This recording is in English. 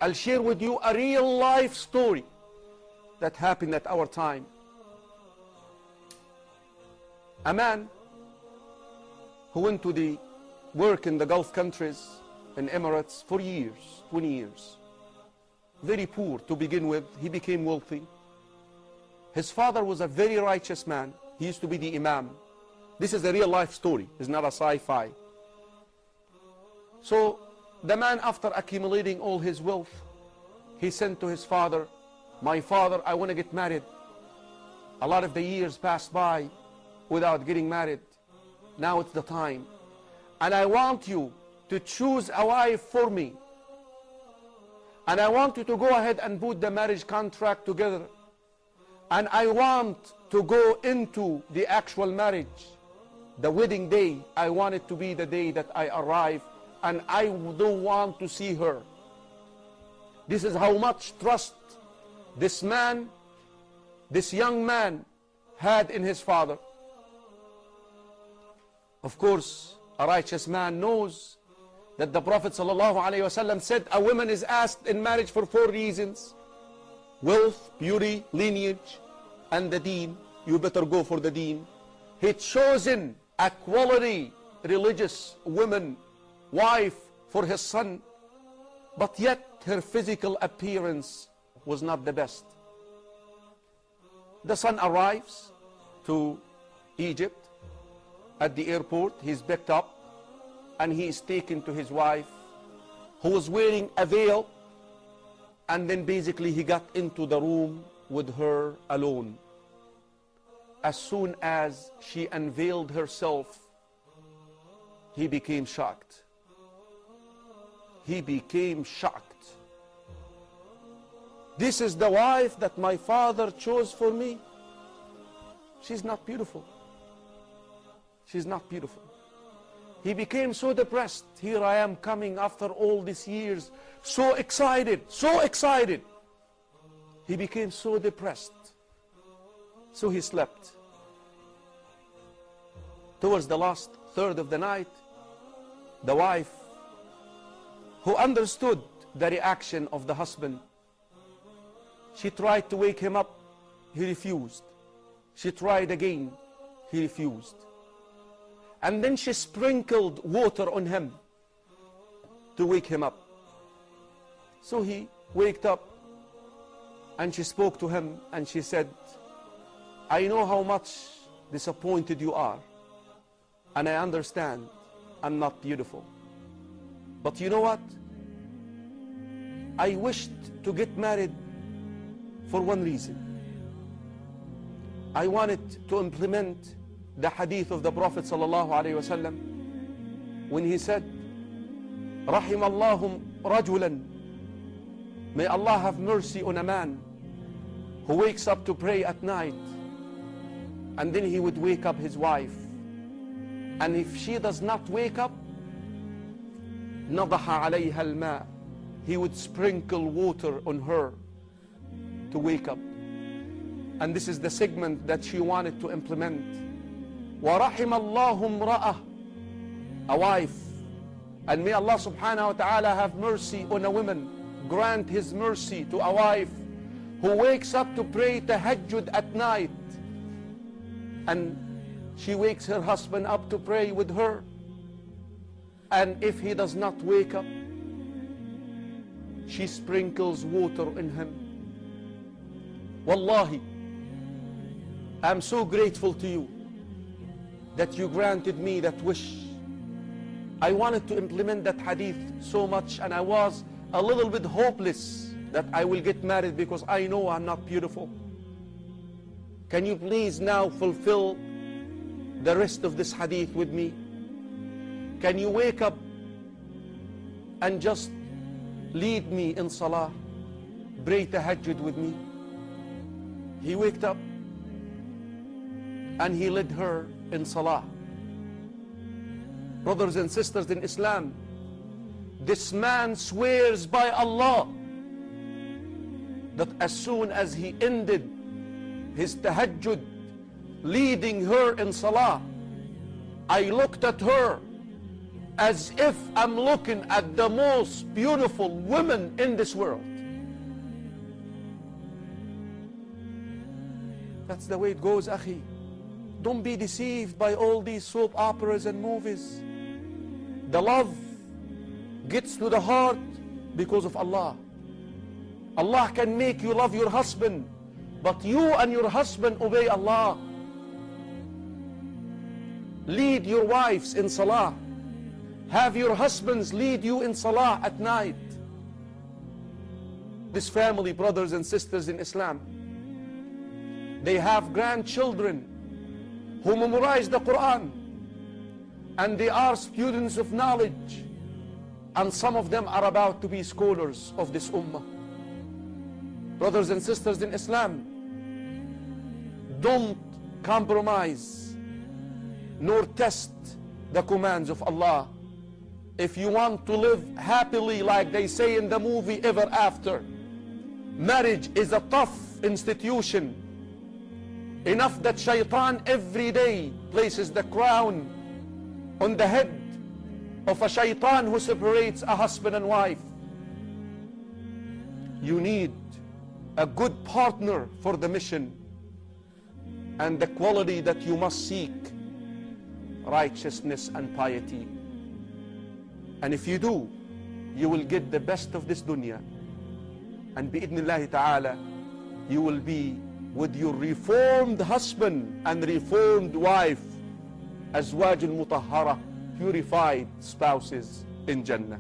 I'll share with you a real life story that happened at our time. A man who went to the work in the Gulf countries, in Emirates, for years, 20 years. Very poor to begin with, he became wealthy. His father was a very righteous man. He used to be the imam. This is a real life story, it's not a sci-fi. So the man, after accumulating all his wealth, he sent to his father, "My father, I want to get married. A lot of the years passed by without getting married. Now it's the time. And I want you to choose a wife for me. And I want you to go ahead and put the marriage contract together. And I want to go into the actual marriage. The wedding day, I want it to be the day that I arrive, and I don't want to see her." This is how much trust this man, this young man, had in his father. Of course, a righteous man knows that the Prophet ﷺ said a woman is asked in marriage for 4 reasons: wealth, beauty, lineage, and the deen. You better go for the deen. He'd chosen a quality religious woman, wife for his son, but yet her physical appearance was not the best. The son arrives to Egypt. At the airport, he's picked up and he is taken to his wife, who was wearing a veil, and then basically he got into the room with her alone. As soon as she unveiled herself, he became shocked. He became shocked. "This is the wife that my father chose for me? She's not beautiful. She's not beautiful." He became so depressed. Here I am coming after all these years, so excited, so excited. He became so depressed. So he slept. Towards the last third of the night, the wife, who understood the reaction of the husband, she tried to wake him up. He refused. She tried again. He refused. And then she sprinkled water on him to wake him up. So he waked up, and she spoke to him, and she said, "I know how much disappointed you are, and I understand I'm not beautiful. But you know what? I wished to get married for one reason. I wanted to implement the hadith of the Prophet ﷺ when he said, رحم الله رجلا, may Allah have mercy on a man who wakes up to pray at night, and then he would wake up his wife, and if she does not wake up, نضح عليها الماء, he would sprinkle water on her to wake up." And this is the segment that she wanted to implement. وَرَحِمَ اللَّهُ امْرَأَةً, a wife, and may Allah subhanahu wa ta'ala have mercy on a woman, grant his mercy to a wife who wakes up to pray tahajjud at night, and she wakes her husband up to pray with her, and if he does not wake up, she sprinkles water in him. Wallahi, I'm so grateful to you that you granted me that wish. I wanted to implement that hadith so much, and I was a little bit hopeless that I will get married because I know I'm not beautiful. Can you please now fulfill the rest of this hadith with me? Can you wake up and just lead me in salah, pray tahajjud with me? He waked up and he led her in salah. Brothers and sisters in Islam, this man swears by Allah that as soon as he ended his tahajjud, leading her in salah, I looked at her as if I'm looking at the most beautiful women in this world. That's the way it goes, akhi. Don't be deceived by all these soap operas and movies. The love gets to the heart because of Allah. Allah can make you love your husband, but you and your husband obey Allah. Lead your wives in salah. Have your husbands lead you in salah at night. This family, brothers and sisters in Islam, they have grandchildren who memorize the Quran, and they are students of knowledge, and some of them are about to be scholars of this ummah. Brothers and sisters in Islam, don't compromise nor test the commands of Allah. If you want to live happily, like they say in the movie Ever After, marriage is a tough institution. Enough that shaitan every day places the crown on the head of a shaitan who separates a husband and wife. You need a good partner for the mission, and the quality that you must seek: righteousness and piety. And if you do, you will get the best of this dunya, and bi'idhnillahi ta'ala, you will be with your reformed husband and reformed wife, azwajul mutahhara, purified spouses in Jannah.